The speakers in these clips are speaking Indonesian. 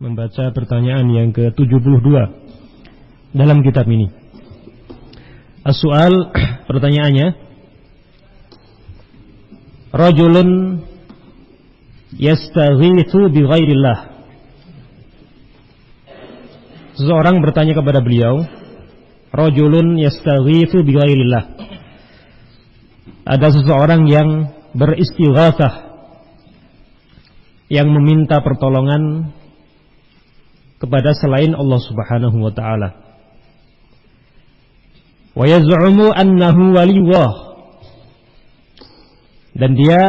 membaca pertanyaan yang ke-72 dalam kitab ini. As-su'al, pertanyaannya, rajulun yastaghitsu bi ghairillah. Seseorang bertanya kepada beliau, rajulun yastaghitsu bi ghairillah. Ada seseorang yang beristighatsah, yang meminta pertolongan kepada selain Allah Subhanahu wa taala. Wa yaz'umu annahu waliyullah. Dan dia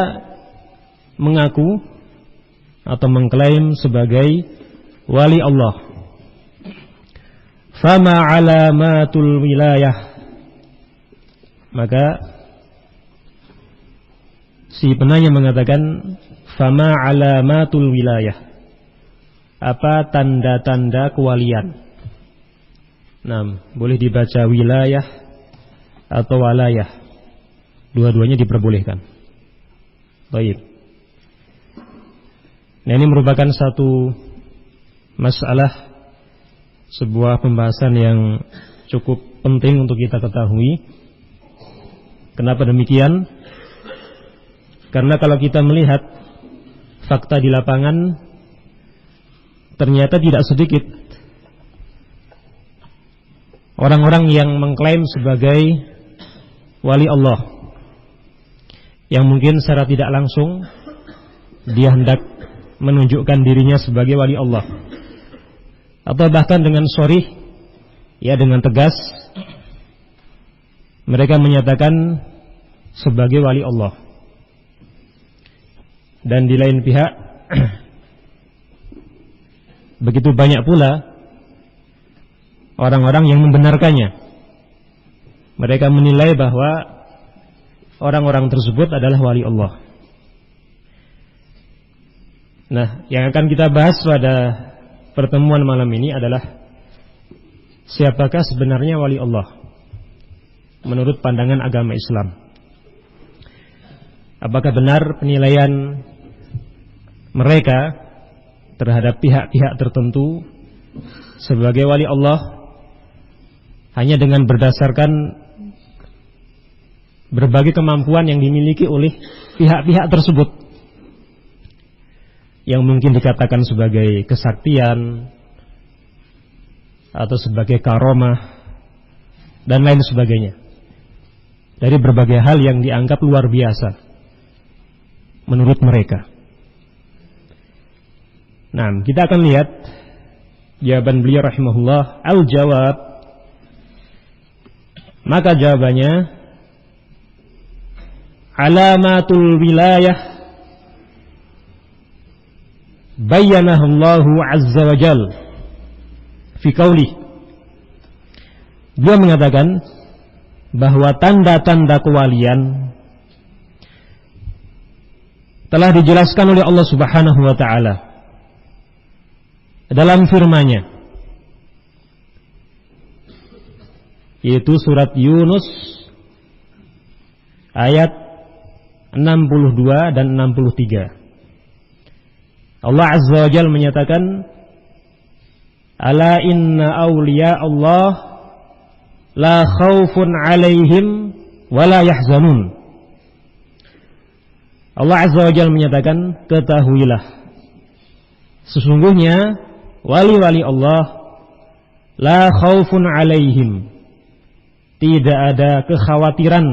mengaku atau mengklaim sebagai wali Allah. Fama alamatul wilayah. Maka si penanya mengatakan, fama alamatul wilayah. Apa tanda-tanda kewalian? Nah, boleh dibaca wilayah atau walayah. Dua-duanya diperbolehkan. Baik. Nah, ini merupakan satu masalah, sebuah pembahasan yang cukup penting untuk kita ketahui. Kenapa demikian? Karena kalau kita melihat fakta di lapangan, ternyata tidak sedikit orang-orang yang mengklaim sebagai wali Allah, yang mungkin secara tidak langsung dia hendak menunjukkan dirinya sebagai wali Allah, atau bahkan dengan sharih, ya dengan tegas, mereka menyatakan sebagai wali Allah. Dan di lain pihak begitu banyak pula orang-orang yang membenarkannya. Mereka menilai bahwa orang-orang tersebut adalah wali Allah. Nah, yang akan kita bahas pada pertemuan malam ini adalah siapakah sebenarnya wali Allah menurut pandangan agama Islam. Apakah benar penilaian mereka terhadap pihak-pihak tertentu sebagai wali Allah hanya dengan berdasarkan berbagai kemampuan yang dimiliki oleh pihak-pihak tersebut, yang mungkin dikatakan sebagai kesaktian atau sebagai karomah dan lain sebagainya, dari berbagai hal yang dianggap luar biasa menurut mereka. Nah, kita akan lihat jawaban beliau rahimahullah. Al-jawab, maka jawabannya, alamatul wilayah bayyanahallahu azza wa jal fi qaulih. Dia mengatakan bahwa tanda-tanda kewalian telah dijelaskan oleh Allah Subhanahu wa taala dalam firman-Nya, yaitu surat Yunus ayat 62 dan 63. Allah Azza wa Jalla menyatakan, ala inna awliya Allah la khawfun alaihim wa la yahzanun. Allah Azza wa Jalla menyatakan, ketahuilah, sesungguhnya wali-wali Allah la khaufun alaihim, tidak ada kekhawatiran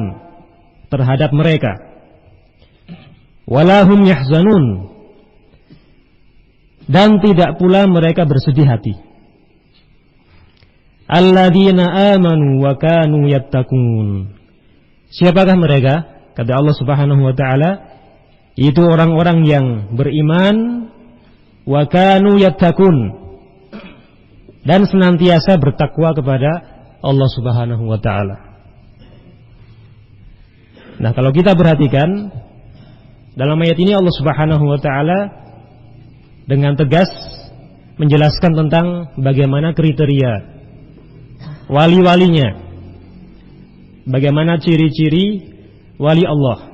terhadap mereka, walahum yahzanun, dan tidak pula mereka bersedih hati. Alladzina amanu wa kanu yattaqun. Siapakah mereka? Kata Allah Subhanahu wa taala, itu orang-orang yang beriman, wa kanu yattaqun, dan senantiasa bertakwa kepada Allah Subhanahu wa taala. Nah, kalau kita perhatikan dalam ayat ini, Allah Subhanahu wa taala dengan tegas menjelaskan tentang bagaimana kriteria wali-walinya, bagaimana ciri-ciri wali Allah.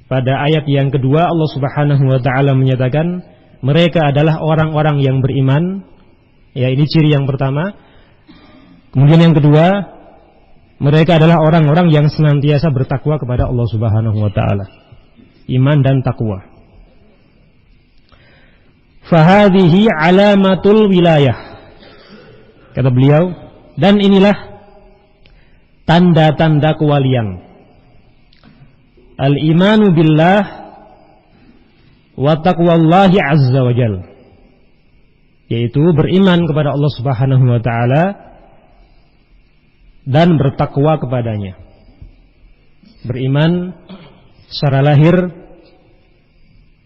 Pada ayat yang kedua, Allah Subhanahu wa taala menyatakan, mereka adalah orang-orang yang beriman. Ya, ini ciri yang pertama. Kemudian yang kedua, mereka adalah orang-orang yang senantiasa bertakwa kepada Allah Subhanahu wa taala. Iman dan takwa. Fahadhihi alamatul wilayah. Kata beliau, dan inilah tanda-tanda kewalian. Al-imanu billah wa taqwallahi azza wa jal, yaitu beriman kepada Allah Subhanahu wa taala dan bertakwa kepadanya. Beriman secara lahir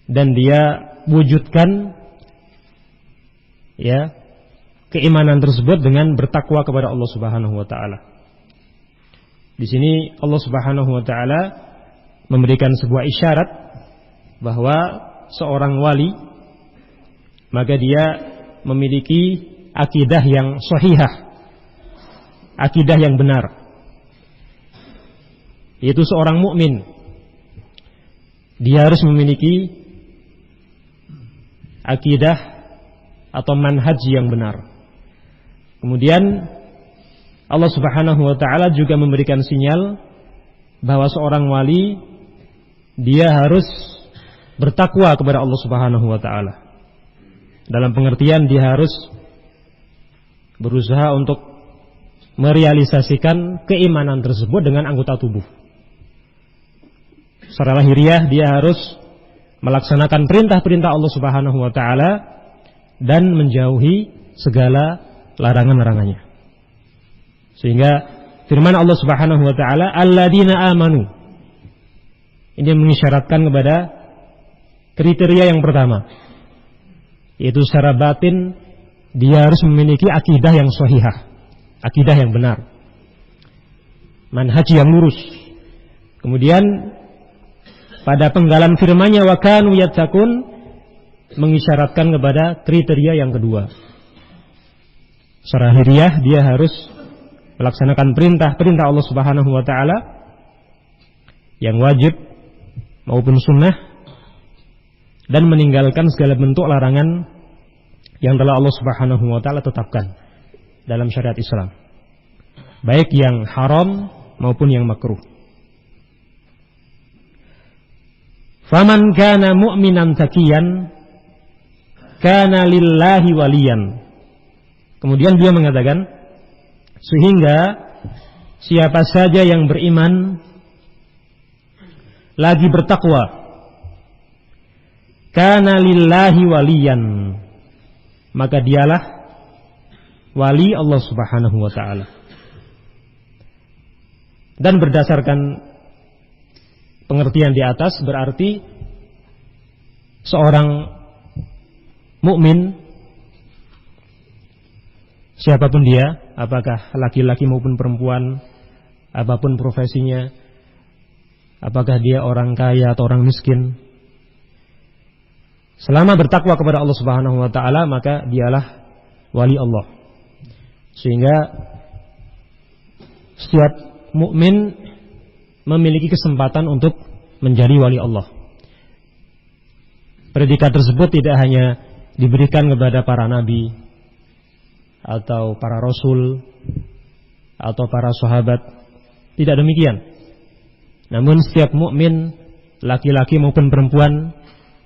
dan dia wujudkan ya keimanan tersebut dengan bertakwa kepada Allah Subhanahu wa taala. Di sini Allah Subhanahu wa taala memberikan sebuah isyarat bahwa seorang wali maka dia memiliki akidah yang sahihah, akidah yang benar, yaitu seorang mukmin dia harus memiliki akidah atau manhaj yang benar. Kemudian Allah Subhanahu wa taala juga memberikan sinyal bahwa seorang wali dia harus bertakwa kepada Allah Subhanahu wa taala. Dalam pengertian dia harus berusaha untuk merealisasikan keimanan tersebut dengan anggota tubuh. Secara lahiriah dia harus melaksanakan perintah-perintah Allah Subhanahu wa taala dan menjauhi segala larangan-larangannya. Sehingga firman Allah Subhanahu wa taala, alladzina amanu, ini mengisyaratkan kepada kriteria yang pertama, yaitu secara batin dia harus memiliki akidah yang sahihah, akidah yang benar, manhaj yang lurus. Kemudian pada penggalan firman-Nya wa kanu yattaqun mengisyaratkan kepada kriteria yang kedua. Secara lahiriah dia harus melaksanakan perintah-perintah Allah Subhanahu wa taala yang wajib maupun sunnah, dan meninggalkan segala bentuk larangan yang telah Allah Subhanahu wa taala tetapkan dalam syariat Islam, baik yang haram maupun yang makruh. Faman kana mu'minan taqiyan kana lillahi waliyan. Kemudian dia mengatakan, sehingga siapa saja yang beriman lagi bertakwa, kana lillahi waliyan, maka dialah wali Allah Subhanahu wa taala. Dan berdasarkan pengertian di atas berarti seorang mukmin siapapun dia, apakah laki-laki maupun perempuan, apapun profesinya, apakah dia orang kaya atau orang miskin, selama bertakwa kepada Allah Subhanahu wa taala maka dialah wali Allah. Sehingga setiap mukmin memiliki kesempatan untuk menjadi wali Allah. Predikat tersebut tidak hanya diberikan kepada para nabi atau para rasul atau para sahabat, tidak demikian. Namun setiap mukmin laki-laki maupun perempuan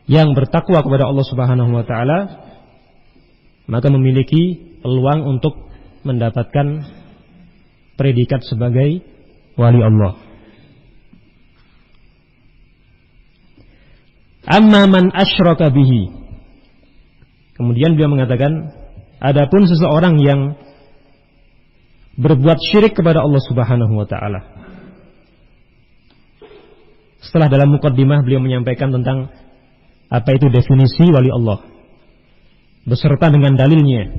yang bertakwa kepada Allah Subhanahu wa taala maka memiliki peluang untuk mendapatkan predikat sebagai wali Allah. Amma man asyraka bihi. Kemudian beliau mengatakan, adapun seseorang yang berbuat syirik kepada Allah Subhanahu wa taala. Setelah dalam muqaddimah beliau menyampaikan tentang apa itu definisi wali Allah beserta dengan dalilnya.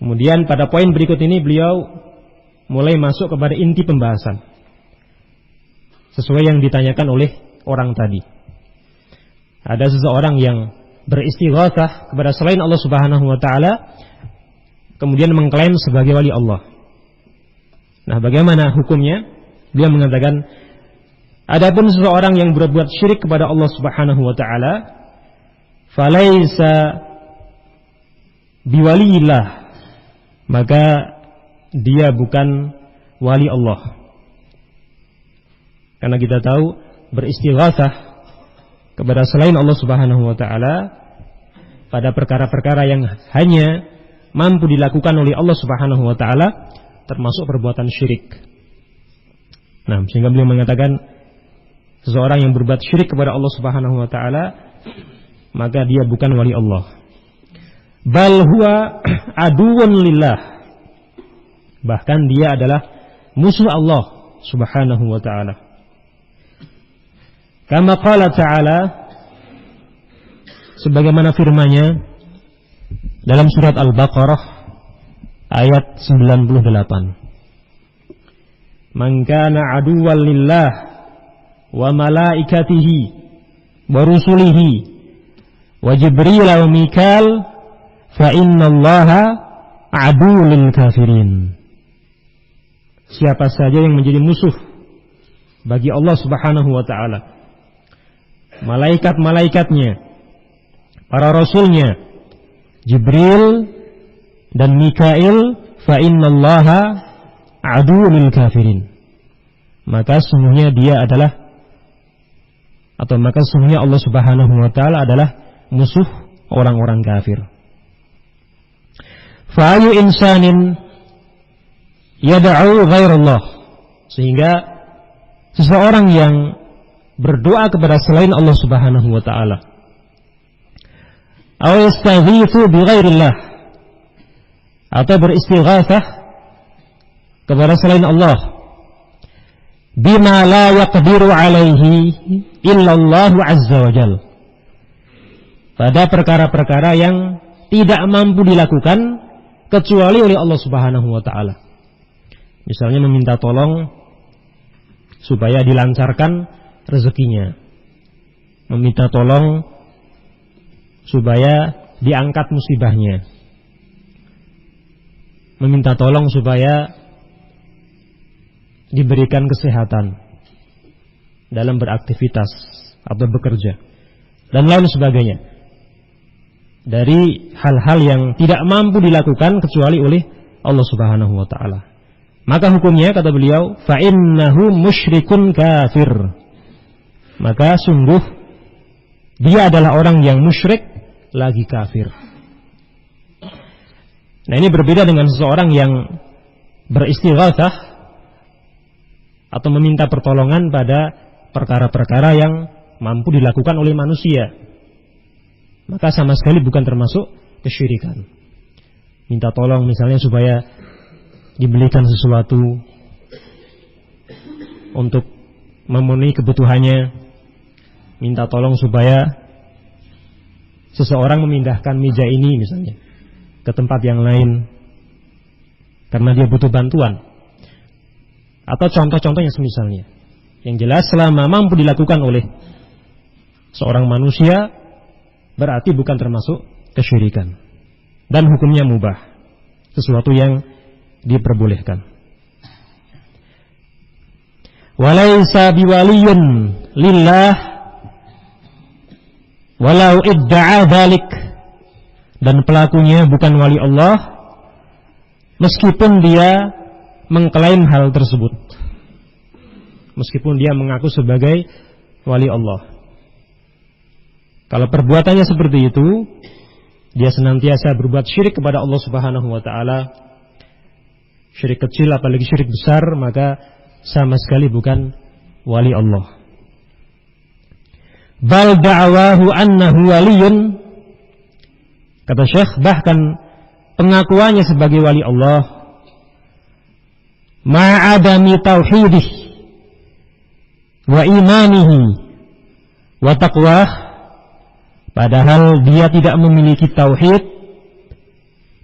Kemudian pada poin berikut ini beliau mulai masuk kepada inti pembahasan sesuai yang ditanyakan oleh orang tadi. Ada seseorang yang beristighatsah kepada selain Allah Subhanahu wa taala kemudian mengklaim sebagai wali Allah. Nah, bagaimana hukumnya? Dia mengatakan, adapun seseorang yang berbuat syirik kepada Allah Subhanahu wa taala, falaisa biwalillah, maka dia bukan wali Allah. Karena kita tahu beristighatsah kepada selain Allah Subhanahu wa taala pada perkara-perkara yang hanya mampu dilakukan oleh Allah Subhanahu wa taala termasuk perbuatan syirik. Nah, sehingga beliau mengatakan seseorang yang berbuat syirik kepada Allah Subhanahu wa taala maka dia bukan wali Allah. Bal huwa aduwwun lillah. Bahkan dia adalah musuh Allah Subhanahu wa taala. Kama qala ta'ala, sebagaimana firman-Nya dalam surat Al-Baqarah ayat 98. Man kana aduwwan lillah wa malaikatihi wa rusulihi wa Jibril wa Mikal fa innallaha aduwwul lil kafirin. Siapa saja yang menjadi musuh bagi Allah Subhanahu wa taala, malaikat-malaikatnya, para rasulnya, Jibril dan Mikail, fa innallaha aduwwul lil kafirin. Maka sungguhnya dia adalah, atau maka sungguhnya Allah Subhanahu wa taala adalah musuh orang-orang kafir. Fa ayu insanin yad'u ghairallah, sehingga seseorang yang berdoa kepada selain Allah Subhanahu wa taala, aw yastaghitsu bi ghairillah, atau beristighatsah kepada selain Allah, bima la yaqdiru alaihi illallah azza wa jalla, pada perkara-perkara yang tidak mampu dilakukan kecuali oleh Allah Subhanahu wa taala. Misalnya meminta tolong supaya dilancarkan rezekinya, meminta tolong supaya diangkat musibahnya, meminta tolong supaya diberikan kesehatan dalam beraktivitas atau bekerja dan lain sebagainya, dari hal-hal yang tidak mampu dilakukan kecuali oleh Allah Subhanahu wa taala. Maka hukumnya, kata beliau, fa innahu musyrikun kafir. Maka sungguh dia adalah orang yang musyrik lagi kafir. Nah, ini berbeda dengan seseorang yang beristighatsah atau meminta pertolongan pada perkara-perkara yang mampu dilakukan oleh manusia. Maka sama sekali bukan termasuk kesyirikan. Minta tolong misalnya supaya dibelikan sesuatu untuk memenuhi kebutuhannya, minta tolong supaya seseorang memindahkan meja ini misalnya ke tempat yang lain karena dia butuh bantuan, atau contoh-contohnya semisalnya. Yang jelas selama mampu dilakukan oleh seorang manusia berarti bukan termasuk kesyirikan dan hukumnya mubah, sesuatu yang diperbolehkan. Walaysa biwaliyun lillah walau idda'a dzalik, dan pelakunya bukan wali Allah meskipun dia mengklaim hal tersebut, meskipun dia mengaku sebagai wali Allah. Kalau perbuatannya seperti itu, dia senantiasa berbuat syirik kepada Allah Subhanahu wa taala, syirik kecil apalagi syirik besar, maka sama sekali bukan wali Allah. Bal da'wahu annahu waliyun, kata Syekh, bahkan pengakuannya sebagai wali Allah ma'adami tauhidih wa imanihi wa taqwah, padahal dia tidak memiliki tauhid,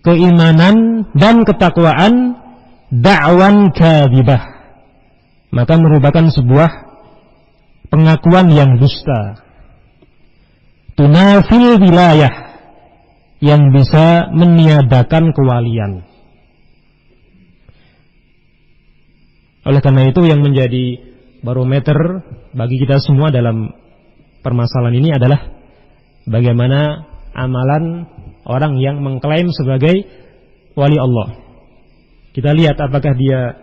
keimanan dan ketakwaan, da'wan kadzibah, maka merupakan sebuah pengakuan yang dusta, tunafil wilayah, yang bisa meniadakan kewalian. Oleh karena itu yang menjadi barometer bagi kita semua dalam permasalahan ini adalah bagaimana amalan orang yang mengklaim sebagai wali Allah. Kita lihat apakah dia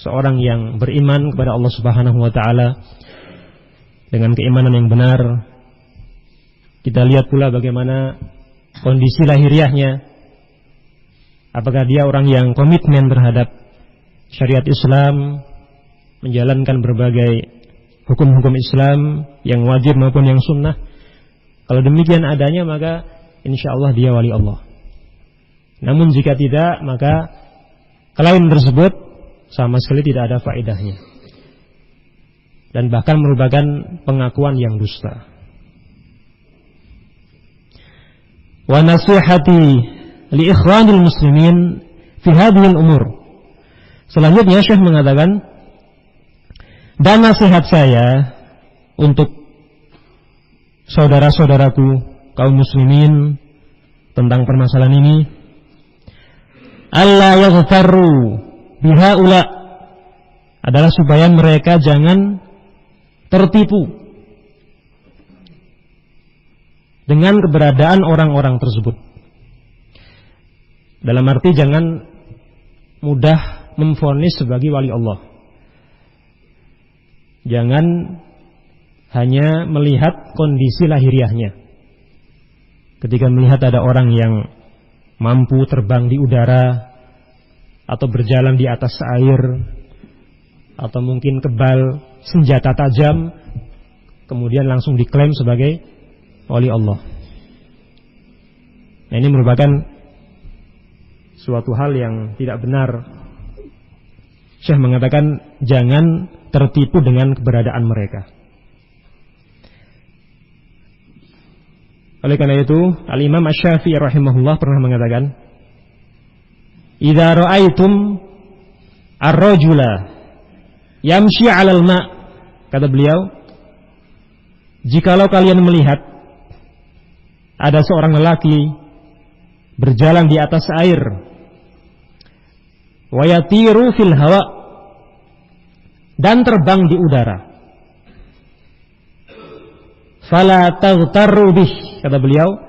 seorang yang beriman kepada Allah Subhanahu wa taala dengan keimanan yang benar. Kita lihat pula bagaimana kondisi lahiriahnya. Apakah dia orang yang komitmen terhadap syariat Islam, menjalankan berbagai hukum-hukum Islam yang wajib maupun yang sunnah. Kalau demikian adanya, maka insya Allah dia wali Allah. Namun jika tidak, maka klaim tersebut sama sekali tidak ada faedahnya, dan bahkan merupakan pengakuan yang dusta. Wa nasihati li ikhwanil muslimin fi hadhihi al-umur. Selanjutnya Syekh mengatakan, dan nasihat saya untuk saudara-saudaraku kaum muslimin tentang permasalahan ini, alla yaghtarru bihaula, adalah supaya mereka jangan tertipu dengan keberadaan orang-orang tersebut. Dalam arti jangan mudah memvonis sebagai wali Allah. Jangan hanya melihat kondisi lahiriahnya. Ketika melihat ada orang yang mampu terbang di udara, atau berjalan di atas air, atau mungkin kebal senjata tajam, kemudian langsung diklaim sebagai wali Allah. Nah, ini merupakan suatu hal yang tidak benar. Syekh mengatakan jangan tertipu dengan keberadaan mereka. Oleh karena itu, Al-Imam Asy-Syafi'i rahimahullah pernah mengatakan, idza ra'aitum ar-rajula yamshi 'alal ma', kata beliau, jikalau kalian melihat ada seorang lelaki berjalan di atas air, wa yatiru fil hawa, dan terbang di udara, fala taghtarru bih, kata beliau,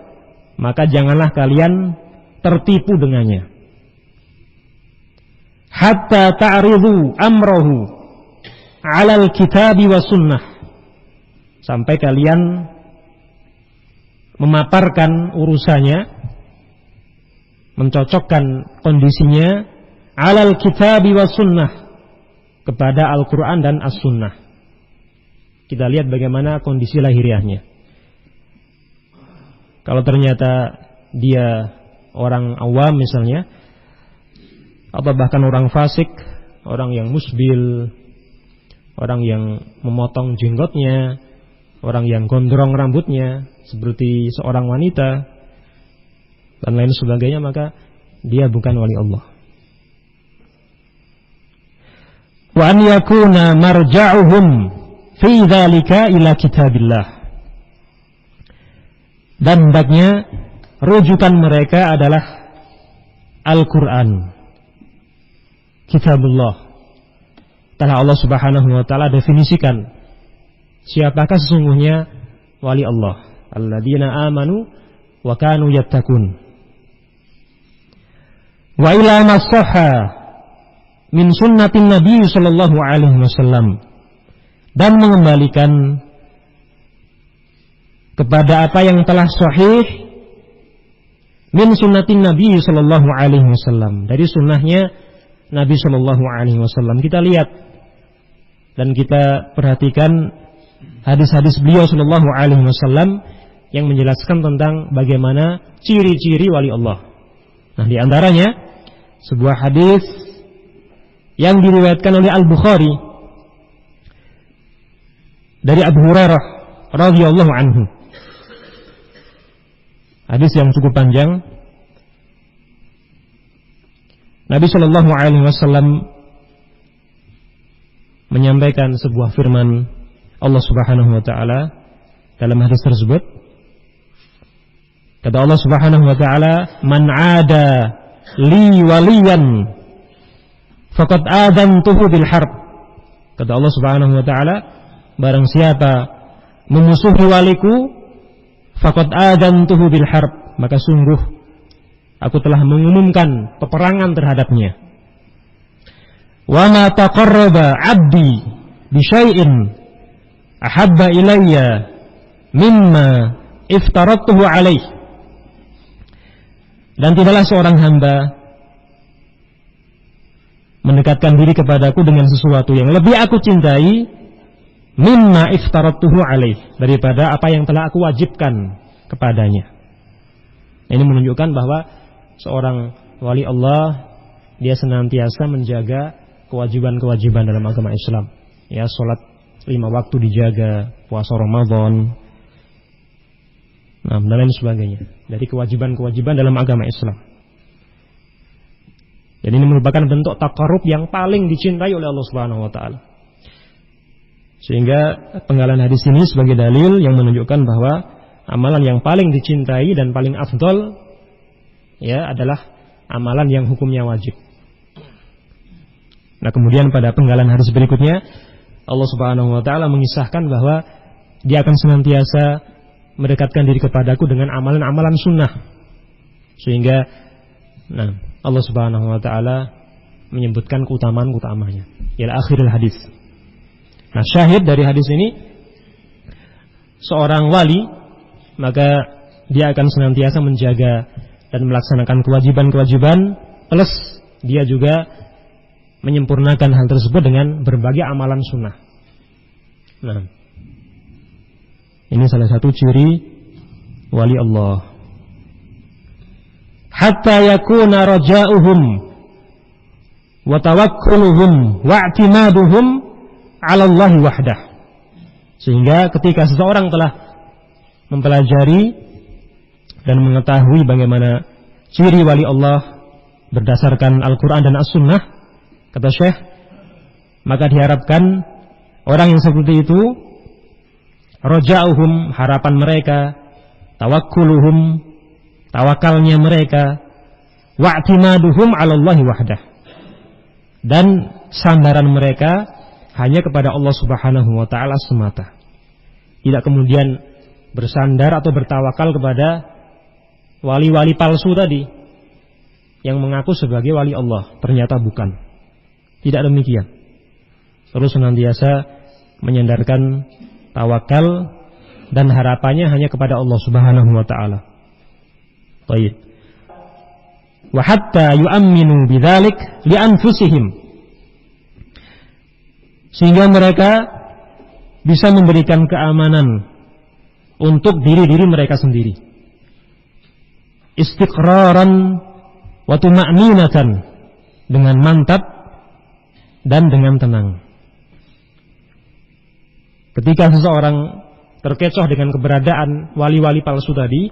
maka janganlah kalian tertipu dengannya. Hatta ta'ridu amrahu 'alal kitabi wa sunnah, sampai kalian memaparkan urusannya, mencocokkan kondisinya 'alal kitabi wa sunnah, kepada Al-Quran dan As-Sunnah. Kita lihat bagaimana kondisi lahiriahnya. Kalau ternyata dia orang awam misalnya, atau bahkan orang fasik, orang yang musbil, orang yang memotong jenggotnya, orang yang gondrong rambutnya seperti seorang wanita, dan lain sebagainya, maka dia bukan wali Allah. Wa an yakuna marja'uhum fi dzalika ila kitabillah, dan hendaknya rujukan mereka adalah Al-Quran, kitabullah. Telah Allah Subhanahu wa taala definisikan siapakah sesungguhnya wali Allah, alladzina amanu wa kanu yattaqun. Wa ila masahha min sunnatin Nabi sallallahu alaihi wasallam, dan mengembalikan kepada apa yang telah sahih min sunnatin Nabi sallallahu alaihi wasallam, dari sunnahnya Nabi sallallahu alaihi wasallam. Kita lihat dan kita perhatikan hadis-hadis beliau sallallahu alaihi wasallam yang menjelaskan tentang bagaimana ciri-ciri wali Allah. Nah, di antaranya sebuah hadis yang diriwayatkan oleh Al-Bukhari dari Abu Hurairah radhiyallahu anhu. Hadis yang cukup panjang. Nabi sallallahu alaihi wasallam menyampaikan sebuah firman Allah Subhanahu wa taala dalam hadis tersebut. Kata Allah Subhanahu wa taala, "Man 'ada li waliyan faqad adzantuhu bil harb." Kata Allah Subhanahu wa taala, barang siapa memusuhi waliku, faqad adantuhu bil harb, maka sungguh aku telah mengumumkan peperangan terhadapnya. Wa ma taqarraba 'abdi bi syai'in ahabba ilayya mimma iftaratuhu alaih. Dan tidaklah seorang hamba mendekatkan diri kepadaku dengan sesuatu yang lebih aku cintai mimma iftaratuhu alaih, daripada apa yang telah aku wajibkan kepadanya. Ini menunjukkan bahwa seorang wali Allah dia senantiasa menjaga kewajiban-kewajiban dalam agama Islam. Ya, salat 5 waktu dijaga, puasa Ramadan, dan lain sebagainya dari kewajiban-kewajiban dalam agama Islam. Jadi ini merupakan bentuk taqarrub yang paling dicintai oleh Allah Subhanahu wa taala. Sehingga penggalan hadis ini sebagai dalil yang menunjukkan bahwa amalan yang paling dicintai dan paling afdol ya adalah amalan yang hukumnya wajib. Nah, kemudian pada penggalan hadis berikutnya Allah Subhanahu wa taala mengisahkan bahwa dia akan senantiasa mendekatkan diri kepadaku dengan amalan-amalan sunnah. Sehingga Allah Subhanahu wa taala menyebutkan keutamaan-keutamanya ila akhiril hadis. Nah, syahid dari hadis ini, seorang wali maka dia akan senantiasa menjaga dan melaksanakan kewajiban-kewajiban, plus dia juga menyempurnakan hal tersebut dengan berbagai amalan sunnah. Nah, ini salah satu ciri wali Allah. Hatta yakuna raja'uhum wa tawakkuluhum wa i'timaduhum 'ala Allah wahdah. Sehingga ketika seseorang telah mempelajari dan mengetahui bagaimana ciri wali Allah berdasarkan Al-Quran dan As-Sunnah, kata Syekh, maka diharapkan orang yang seperti itu, raja'uhum, harapan mereka, tawakkuluhum, tawakalnya mereka, wa'timaduhum 'ala Allah wahdah, dan sandaran mereka hanya kepada Allah Subhanahu wa taala semata. Tidak kemudian bersandar atau bertawakal kepada wali-wali palsu tadi yang mengaku sebagai wali Allah, ternyata bukan. Tidak demikian. Terus senantiasa menyandarkan tawakal dan harapannya hanya kepada Allah Subhanahu wa taala. Baik. Wa hatta yu'minu bidzalik li anfusihim, sehingga mereka bisa memberikan keamanan untuk diri-diri mereka sendiri. Istiqraran wa tuma'ninatan, dengan mantap dan dengan tenang. Ketika seseorang terkecoh dengan keberadaan wali-wali palsu tadi,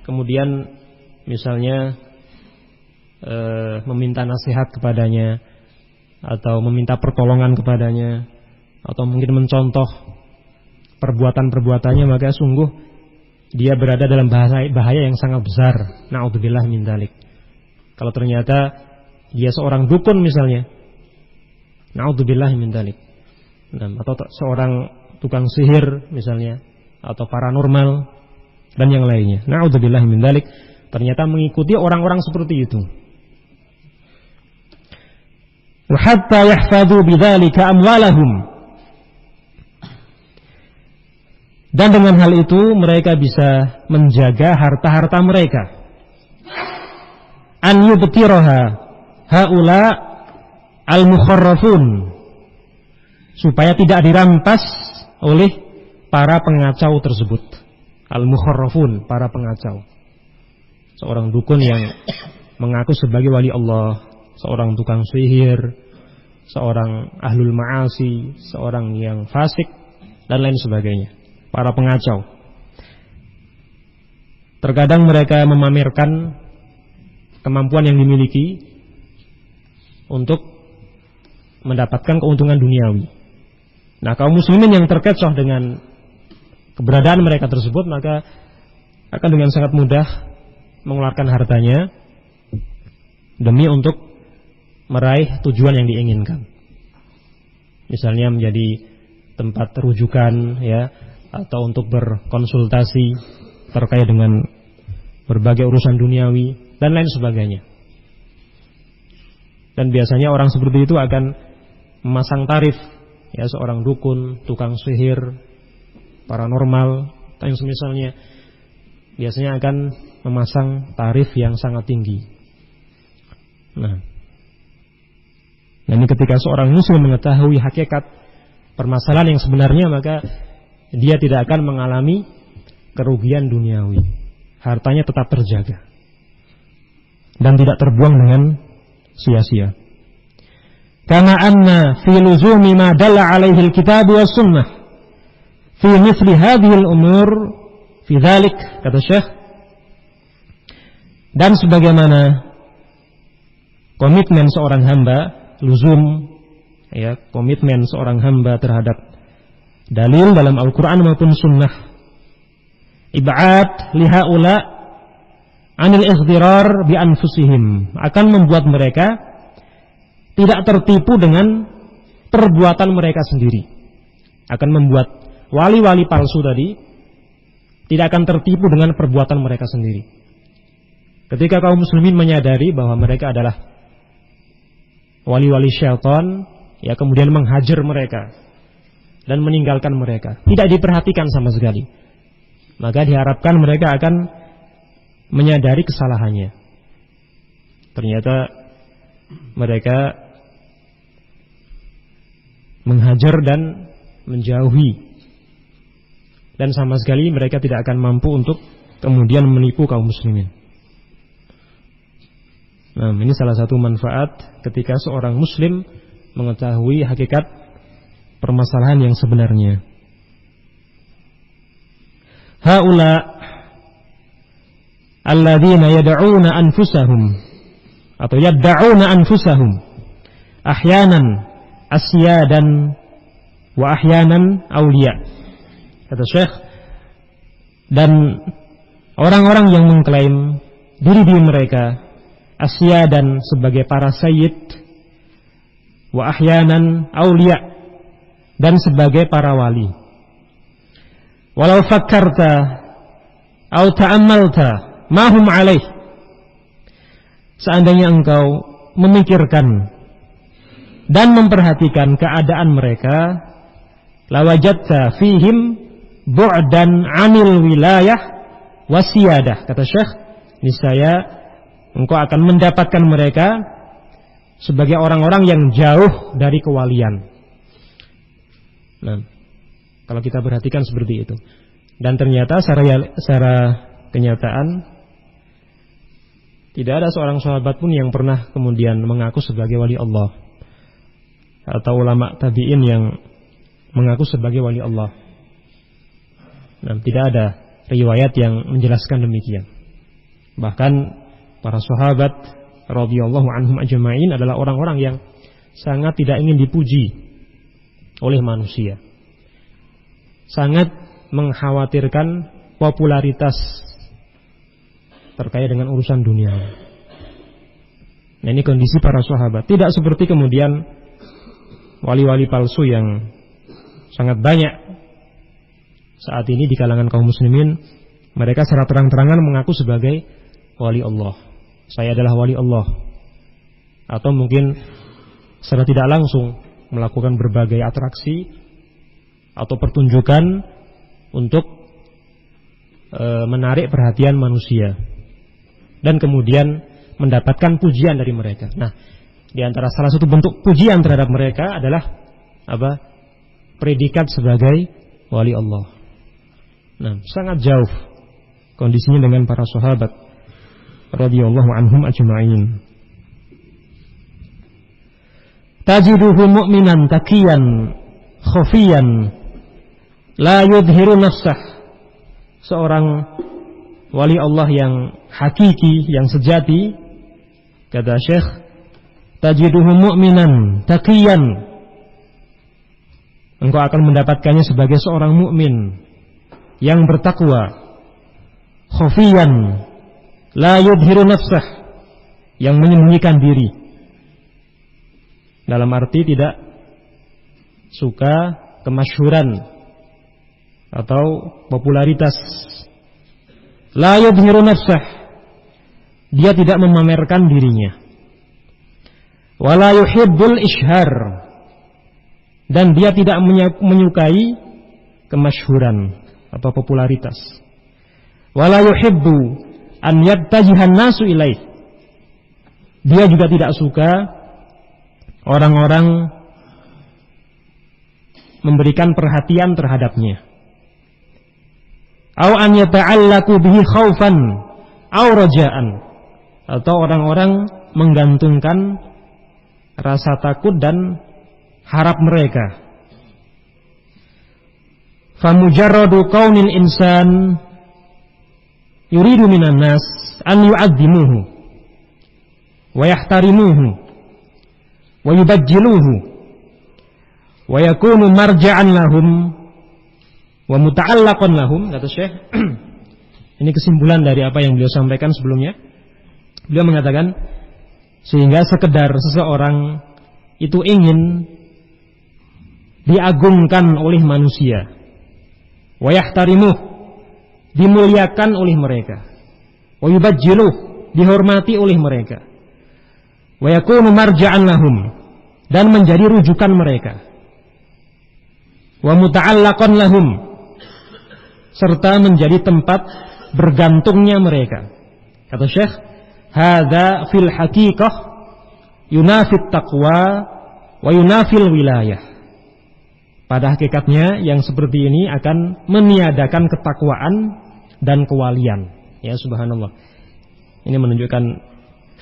kemudian misalnya meminta nasihat kepadanya, atau meminta pertolongan kepadanya, atau mungkin mencontoh perbuatan-perbuatannya, maka sungguh dia berada dalam bahaya yang sangat besar. Na'udzubillah min dzalik. Kalau ternyata dia seorang dukun misalnya, na'udzubillah min dzalik. Atau seorang tukang sihir misalnya, atau paranormal dan yang lainnya. Na'udzubillah min dzalik. Ternyata mengikuti orang-orang seperti itu. Wa hatta yahfadhu bidzalika amwalahum, dan dengan hal itu mereka bisa menjaga harta-harta mereka. An yubtiraha haula al-mukharrafun, supaya tidak dirampas oleh para pengacau tersebut. Al-mukharrafun, para pengacau. Seorang dukun yang mengaku sebagai wali Allah, seorang tukang sihir, seorang ahlul ma'asi, seorang yang fasik, dan lain sebagainya. Para pengacau. Terkadang mereka memamerkan kemampuan yang dimiliki untuk mendapatkan keuntungan duniawi. Nah, kaum muslimin yang terkecoh dengan keberadaan mereka tersebut, maka akan dengan sangat mudah mengeluarkan hartanya demi untuk meraih tujuan yang diinginkan. Misalnya menjadi tempat rujukan, ya, atau untuk berkonsultasi terkait dengan berbagai urusan duniawi dan lain sebagainya. Dan biasanya orang seperti itu akan memasang tarif, ya, seorang dukun, tukang sihir, paranormal, atau yang semisalnya, biasanya akan memasang tarif yang sangat tinggi. Nah, ini ketika seorang muslim mengetahui hakikat permasalahan yang sebenarnya, maka dia tidak akan mengalami kerugian duniawi. Hartanya tetap terjaga dan tidak terbuang dengan sia-sia. Kama anna fi luzumi ma dalla alaihi al-kitab wa sunnah fi mithli hadhihi al-umur fi dhalik, kata Syekh, dan sebagaimana komitmen seorang hamba, luzum, ya, komitmen seorang hamba terhadap dalil dalam Al-Quran maupun sunnah, ib'ad lihaula anil ikhdirar bi anfusihim, akan membuat mereka tidak tertipu dengan perbuatan mereka sendiri, akan membuat wali-wali palsu tadi tidak akan tertipu dengan perbuatan mereka sendiri. Ketika kaum muslimin menyadari bahwa mereka adalah wali-wali syaitan, ya, kemudian menghajar mereka dan meninggalkan mereka, tidak diperhatikan sama sekali, maka diharapkan mereka akan menyadari kesalahannya. Ternyata mereka menghajar dan menjauhi, dan sama sekali mereka tidak akan mampu untuk kemudian menipu kaum muslimin. Nah, ini salah satu manfaat ketika seorang muslim mengetahui hakikat permasalahan yang sebenarnya. Haula alladzina yad'una anfusahum atau yad'una anfusahum ahyanan asyadan wa ahyanan awliya, kata Syekh, dan orang-orang yang mengklaim diri mereka asyadan sebagai para sayyid, wa ahyanan awliya, dan sebagai para wali. Walau fakkarta atau ta'ammalta ma hum alaih, seandainya engkau memikirkan dan memperhatikan keadaan mereka, lawajadta fihim bu'dan 'anil wilayah wasiyadah, kata Syekh, niscaya engkau akan mendapatkan mereka sebagai orang-orang yang jauh dari kewalian. Nah, kalau kita perhatikan seperti itu. Dan ternyata secara kenyataan tidak ada seorang sahabat pun yang pernah kemudian mengaku sebagai wali Allah, atau ulama tabi'in yang mengaku sebagai wali Allah. Nah, tidak ada riwayat yang menjelaskan demikian. Bahkan para sahabat radhiyallahu anhum ajma'in adalah orang-orang yang sangat tidak ingin dipuji oleh manusia, sangat mengkhawatirkan popularitas terkait dengan urusan dunia. Nah, ini kondisi para sahabat. Tidak seperti kemudian wali-wali palsu yang sangat banyak saat ini di kalangan kaum muslimin. Mereka secara terang-terangan mengaku sebagai wali Allah. Saya adalah wali Allah. Atau mungkin secara tidak langsung melakukan berbagai atraksi atau pertunjukan untuk menarik perhatian manusia dan kemudian mendapatkan pujian dari mereka. Nah, di antara salah satu bentuk pujian terhadap mereka adalah apa? Predikat sebagai wali Allah. Nah, sangat jauh kondisinya dengan para sahabat radhiyallahu anhum ajma'in. Tajiduhu mu'minan taqiyan khafiyan la yudhiru nafsah. Seorang wali Allah yang hakiki, yang sejati, kata Syekh, tajiduhu mu'minan taqiyan, engkau akan mendapatkannya sebagai seorang mukmin yang bertakwa, khafiyan la yudhiru nafsah, yang menyembunyikan diri, dalam arti tidak suka kemasyhuran atau popularitas, La yudhiru nafsah, dia tidak memamerkan dirinya. Wa la yuhibbul ishhar, dan dia tidak menyukai kemasyhuran atau popularitas. Wa la yuhibbu an yattajihan nasu ilaih, dia juga tidak suka orang-orang memberikan perhatian terhadapnya. Au an yata'allaku bihi khaufan au raja'an, atau orang-orang menggantungkan rasa takut dan harap mereka. Famujarradu qaunil insan yuridu minan nas an yu'azzimuhu wa yahtarimuhu wa yubajjiluhu wa yakunu marja'an lahum wa muta'allaqan lahum, kata Syekh. Ini kesimpulan dari apa yang beliau sampaikan sebelumnya. Beliau mengatakan, sehingga sekedar seseorang itu ingin diagungkan oleh manusia, wa yahtarimuh, dimuliakan oleh mereka, wa yubajjiluh, dihormati oleh mereka, wa yakunu marja'an lahum, dan menjadi rujukan mereka, wa muta'allaqan lahum, serta menjadi tempat bergantungnya mereka. Kata Syekh, hadza fil haqiqah yunafit taqwa wa yunafil wilayah. Pada hakikatnya yang seperti ini akan meniadakan ketakwaan dan kewalian. Ya, subhanallah. Ini menunjukkan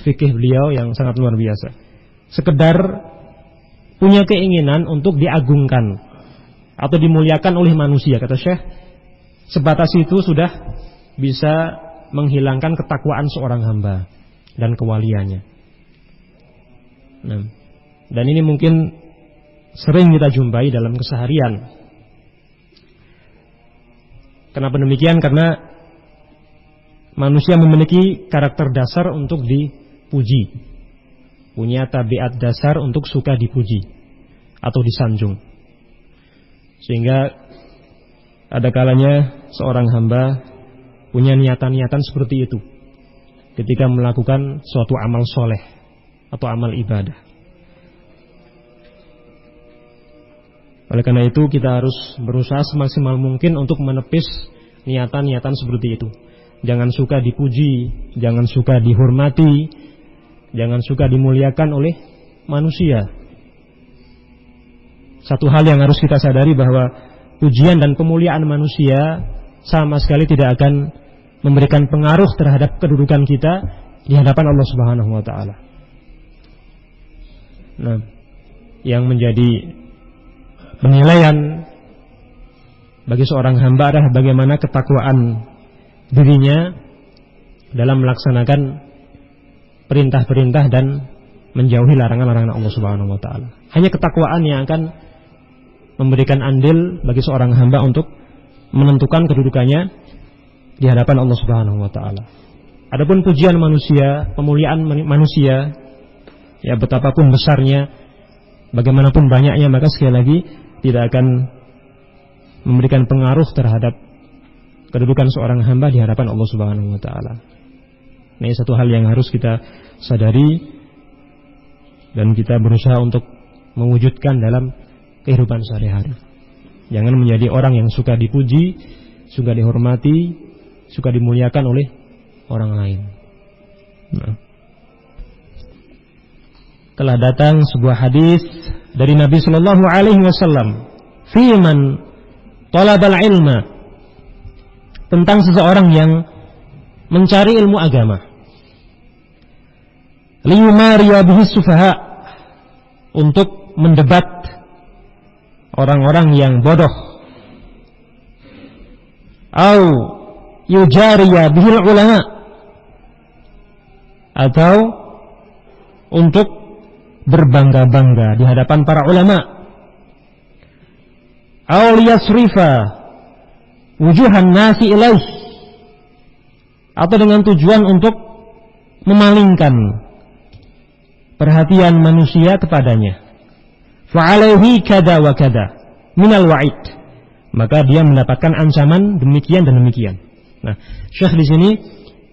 fikih beliau yang sangat luar biasa. Sekedar punya keinginan untuk diagungkan atau dimuliakan oleh manusia, kata Syekh, sebatas itu sudah bisa menghilangkan ketakwaan seorang hamba dan kewaliannya. Nah, dan ini mungkin sering kita jumpai dalam keseharian. Kenapa demikian? Karena manusia memiliki karakter dasar untuk dipuji, punya tabiat dasar untuk suka dipuji atau disanjung. Sehingga ada kalanya seorang hamba punya niatan-niatan seperti itu ketika melakukan suatu amal soleh atau amal ibadah. Oleh karena itu kita harus berusaha semaksimal mungkin untuk menepis niatan-niatan seperti itu. Jangan suka dipuji, jangan suka dihormati, jangan suka dimuliakan oleh manusia. Satu hal yang harus kita sadari bahwa pujian dan pemuliaan manusia sama sekali tidak akan memberikan pengaruh terhadap kedudukan kita di hadapan Allah Subhanahu wa taala. Nah, yang menjadi penilaian bagi seorang hamba adalah bagaimana ketakwaan dirinya dalam melaksanakan perintah-perintah dan menjauhi larangan-larangan Allah Subhanahu wa taala. Hanya ketakwaan yang akan memberikan andil bagi seorang hamba untuk menentukan kedudukannya di hadapan Allah Subhanahu wa taala. Adapun pujian manusia, pemuliaan manusia, ya betapapun besarnya, bagaimanapun banyaknya, maka sekali lagi tidak akan memberikan pengaruh terhadap kedudukan seorang hamba di hadapan Allah Subhanahu wa taala. Nah, ini satu hal yang harus kita sadari dan kita berusaha untuk mewujudkan dalam kehidupan sehari-hari. Jangan menjadi orang yang suka dipuji, suka dihormati, suka dimuliakan oleh orang lain. Nah, telah datang sebuah hadis dari Nabi Sallallahu Alaihi Wasallam, fi man talabal ilma, tentang seseorang yang mencari ilmu agama, liyumariya bihi sufaha, untuk mendebat orang-orang yang bodoh, au yujariya bihil ulama, atau untuk berbangga-bangga di hadapan para ulama, au liyasrifa wujuhan nasi ilaih, atau dengan tujuan untuk memalingkan perhatian manusia kepadanya. Fa'alaihi kada wa kada minal wa'id, maka dia mendapatkan ancaman demikian dan demikian. Nah, Syekh di sini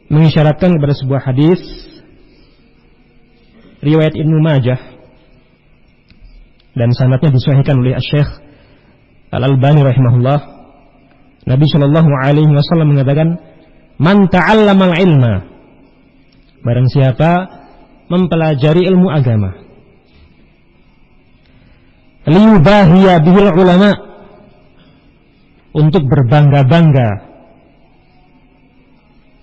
mengisyaratkan kepada sebuah hadis riwayat Ibnu Majah dan sanadnya disahihkan oleh Syekh Al-Albani rahimahullah. Nabi sallallahu alaihi wasallam mengatakan, "Man ta'allamal ilma," barang siapa mempelajari ilmu agama, liyubahiya bihil ulama, untuk berbangga-bangga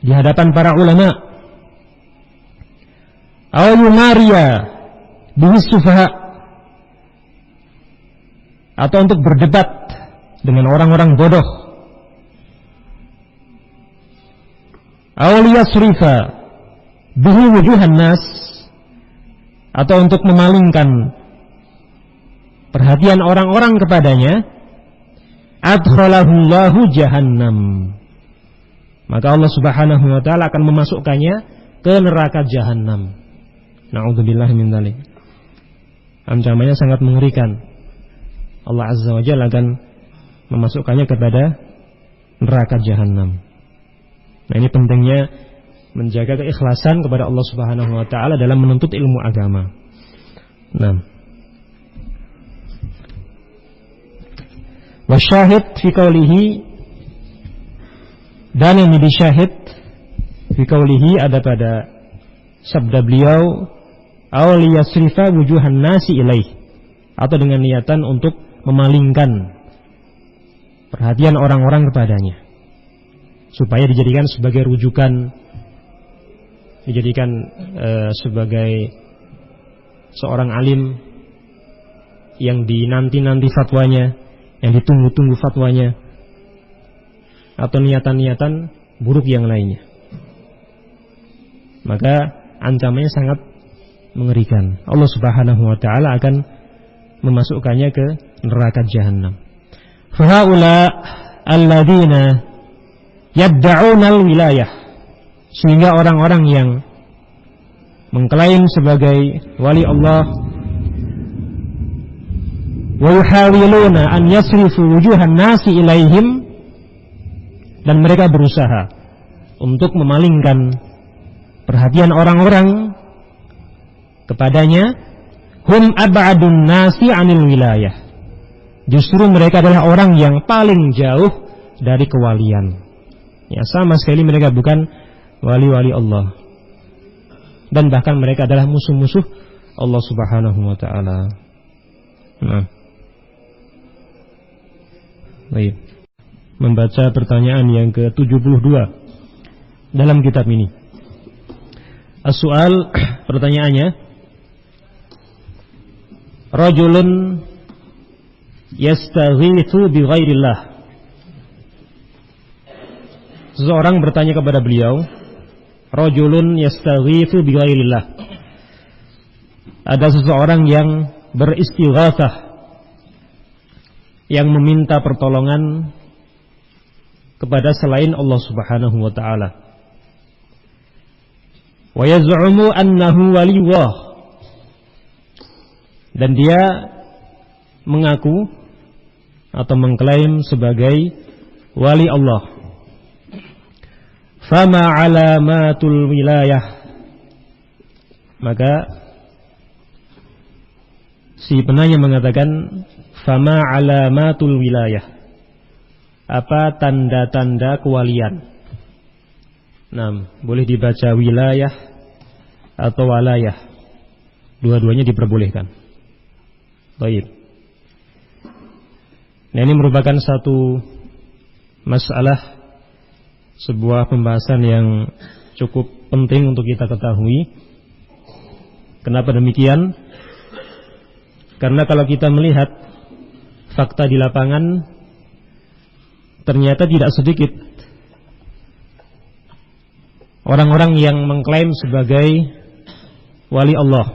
di hadapan para ulama, aw yumariya bihis sufaha, atau untuk berdebat dengan orang-orang bodoh, aw liyasrifa bihi wujuhan nas, atau untuk memalingkan perhatian orang-orang kepadanya, adkhalahullahu jahannam, maka Allah Subhanahu wa taala akan memasukkannya ke neraka jahanam. Na'udzubillahi min dzalik. Ancamannya sangat mengerikan. Allah Azza wa Jalla akan memasukkannya kepada neraka jahanam. Nah, ini pentingnya menjaga keikhlasan kepada Allah Subhanahu wa taala dalam menuntut ilmu agama. Nah, wasyahid fi qaulihi, dan yang menjadi syahid fi qaulihi ada pada sabda beliau, aw liyasrifa wujuhan nasi ilaih, atau dengan niatan untuk memalingkan perhatian orang-orang kepadanya supaya dijadikan sebagai rujukan, dijadikan sebagai seorang alim yang dinanti-nanti fatwanya, yang ditunggu-tunggu fatwanya, atau niatan-niatan buruk yang lainnya. Maka ancamannya sangat mengerikan. Allah Subhanahu wa taala akan memasukkannya ke neraka jahanam. Fahaula alladzina yad'una al-wilayah, sehingga orang-orang yang mengklaim sebagai wali Allah, wa yuhawiluna an yasrifu wujuhan nasi ilaihim, dan mereka berusaha untuk memalingkan perhatian orang-orang kepadanya, hum ab'adun nasi anil wilayah, justru mereka adalah orang yang paling jauh dari kewalian. Ya, sama sekali mereka bukan wali-wali Allah, dan bahkan mereka adalah musuh-musuh Allah Subhanahu wa taala. Nah, baik. Membaca pertanyaan yang ke-72 dalam kitab ini. As-su'al, pertanyaannya, rajulun yastaghitsu bi ghairillah. Seseorang bertanya kepada beliau, rajulun yastaghitsu bi ghairillah. Ada seseorang yang beristighatsah, yang meminta pertolongan kepada selain Allah Subhanahu wa taala. Wa yaz'umu annahu waliyullah, dan dia mengaku atau mengklaim sebagai wali Allah. Fama alamatul wilayah, maka si penanya mengatakan, fama alamatul wilayah, apa tanda-tanda kewalian? Nah, boleh dibaca wilayah atau walayah, dua-duanya diperbolehkan. Baik. Nah, ini merupakan satu masalah, sebuah pembahasan yang cukup penting untuk kita ketahui. Kenapa demikian? Karena kalau kita melihat fakta di lapangan, ternyata tidak sedikit orang-orang yang mengklaim sebagai wali Allah,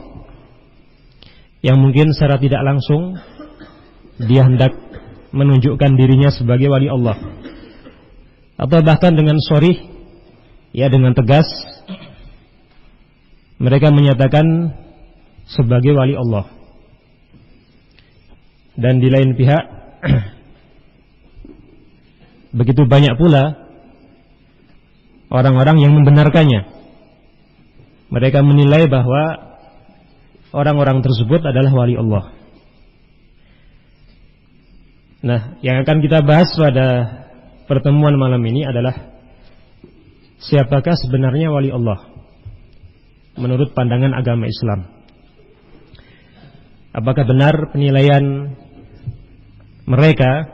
yang mungkin secara tidak langsung dia hendak menunjukkan dirinya sebagai wali Allah, atau bahkan dengan sharih, ya dengan tegas, mereka menyatakan sebagai wali Allah. Dan di lain pihak begitu banyak pula orang-orang yang membenarkannya. Mereka menilai bahwa orang-orang tersebut adalah wali Allah. Nah, yang akan kita bahas pada pertemuan malam ini adalah siapakah sebenarnya wali Allah menurut pandangan agama Islam. Apakah benar penilaian mereka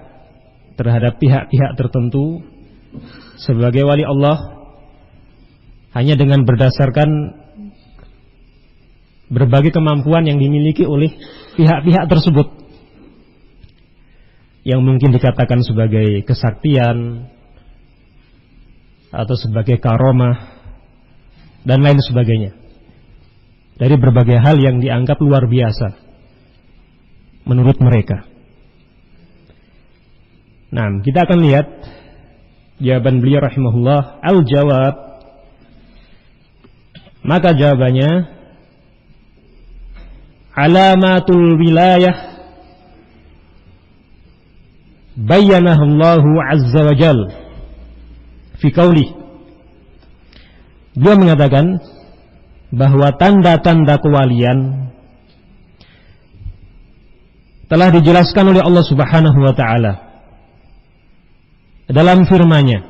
terhadap pihak-pihak tertentu sebagai wali Allah hanya dengan berdasarkan berbagai kemampuan yang dimiliki oleh pihak-pihak tersebut, yang mungkin dikatakan sebagai kesaktian atau sebagai karomah dan lain sebagainya, dari berbagai hal yang dianggap luar biasa menurut mereka. Nah, kita akan lihat jawaban beliau rahimahullah. Al-jawab, maka jawabannya, alamatul wilayah bayyanahallahu azza wa jal fi qaulih. Dia mengatakan bahwa tanda-tanda kewalian telah dijelaskan oleh Allah Subhanahu wa taala dalam firman-Nya,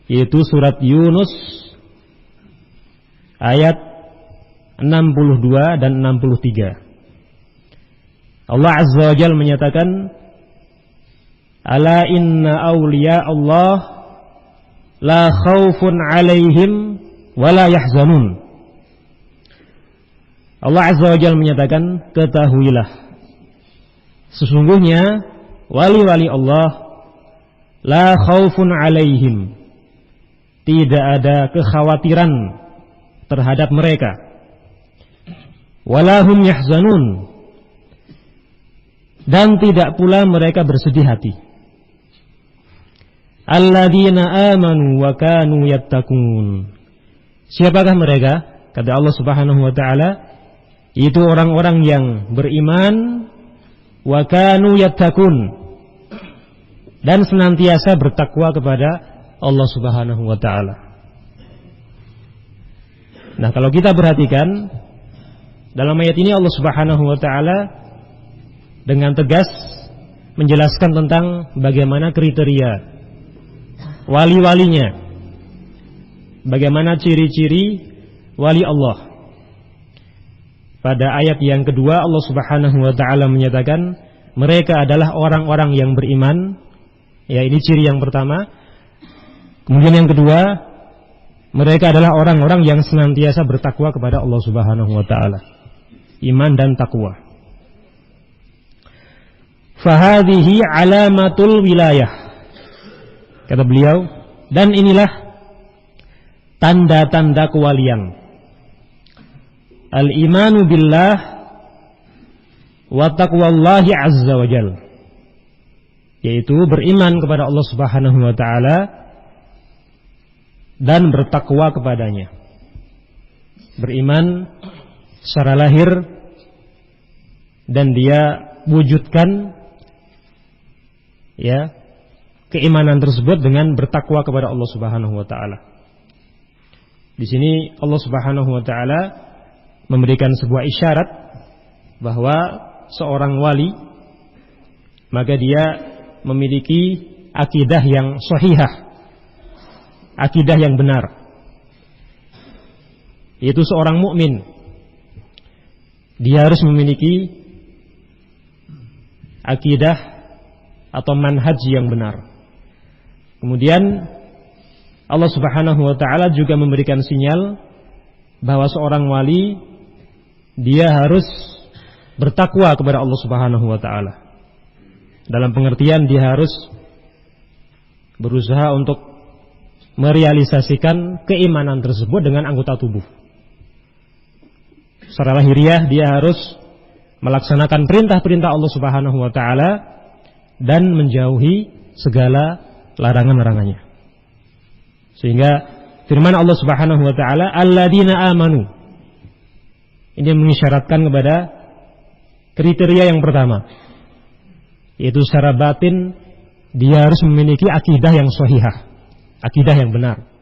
yaitu surat Yunus ayat 62 dan 63. Allah Azza wa Jalla menyatakan, ala inna awliya Allah la khawfun alaihim wa la yahzanun. Allah Azza wa Jalla menyatakan, ketahuilah, sesungguhnya wali-wali Allah la khawfun alaihim, tidak ada kekhawatiran terhadap mereka, wala hum yahzanun, dan tidak pula mereka bersedih hati. Alladzina amanu wa kanu yattaqun. Siapakah mereka? Kata Allah Subhanahu wa taala, itu orang-orang yang beriman wa kanu yattaqun, dan senantiasa bertakwa kepada Allah Subhanahu wa taala. Nah, kalau kita perhatikan dalam ayat ini Allah Subhanahu wa taala dengan tegas menjelaskan tentang bagaimana kriteria wali-walinya, bagaimana ciri-ciri wali Allah. Pada ayat yang kedua Allah Subhanahu wa taala menyatakan mereka adalah orang-orang yang beriman. Ya, ini ciri yang pertama. Kemudian yang kedua, mereka adalah orang-orang yang senantiasa bertakwa kepada Allah Subhanahu wa taala. Iman dan takwa. Fahadhihi alamatul wilayah, kata beliau, dan inilah tanda-tanda kewalian. Al-imanu billah wa taqwallahi azza wa jal, yaitu beriman kepada Allah Subhanahu wa taala dan bertakwa kepadanya. Beriman secara lahir dan dia wujudkan ya keimanan tersebut dengan bertakwa kepada Allah Subhanahu wa taala. Di sini Allah Subhanahu wa taala memberikan sebuah isyarat bahwa seorang wali maka dia memiliki akidah yang sahihah, akidah yang benar. Yaitu seorang mukmin, dia harus memiliki akidah atau manhaj yang benar. Kemudian Allah Subhanahu wa taala juga memberikan sinyal bahwa seorang wali dia harus bertakwa kepada Allah Subhanahu wa taala. Dalam pengertian dia harus berusaha untuk merealisasikan keimanan tersebut dengan anggota tubuh. Secara lahiriah dia harus melaksanakan perintah-perintah Allah Subhanahu wa taala dan menjauhi segala larangan-larangannya. Sehingga firman Allah Subhanahu wa taala, alladzina amanu, ini mengisyaratkan kepada kriteria yang pertama, yaitu secara batin Dia harus memiliki akidah yang sahihah, akidah yang benar.